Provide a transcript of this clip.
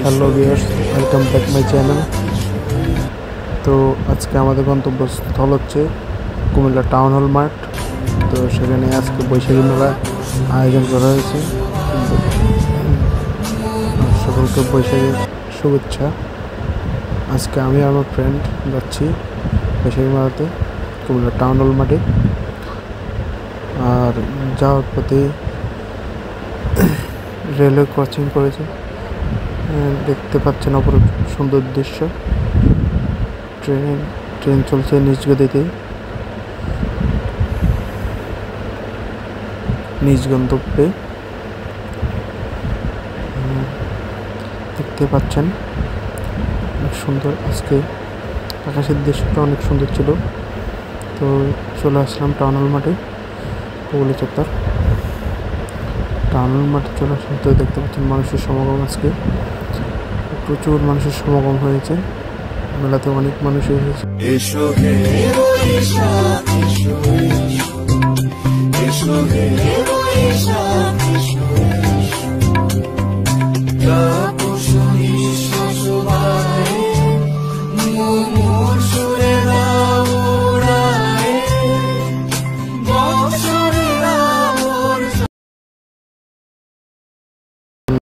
Hello viewers, welcome back my channel. তো আজকে আমাদের গন্তব্যস্থল হচ্ছে কুমিল্লা টাউন হল মাঠ। তো সেখানে আজকে বৈশাখী মেলা আয়োজন করা হয়েছে। সকলকে বৈশাখীর শুভেচ্ছা। আজকে আমি আর আমার ফ্রেন্ড যাচ্ছি বৈশাখী মেলাতে কুমিল্লা টাউন হল মাঠে। আর যাওয়ার পথে রেলওয়ে ক্রসিং করেছে, দেখতে পাচ্ছেন অপরূপ সুন্দর দৃশ্য। ট্রেন চলছে নিজ গতিতে, নিজ গন্তব্যে। দেখতে পাচ্ছেন অনেক সুন্দর। আজকে আকাশের দৃশ্যটা অনেক সুন্দর ছিল। তো চলে আসলাম টাউন হল মাঠে, পৌলি চত্বর। টাউন হল মাঠে চলে আসলাম। তো দেখতে পাচ্ছেন মানুষের সমাগম, আজকে প্রচুর মানুষের সমাগম হয়েছে। মেলাতে অনেক মানুষ এসেছে।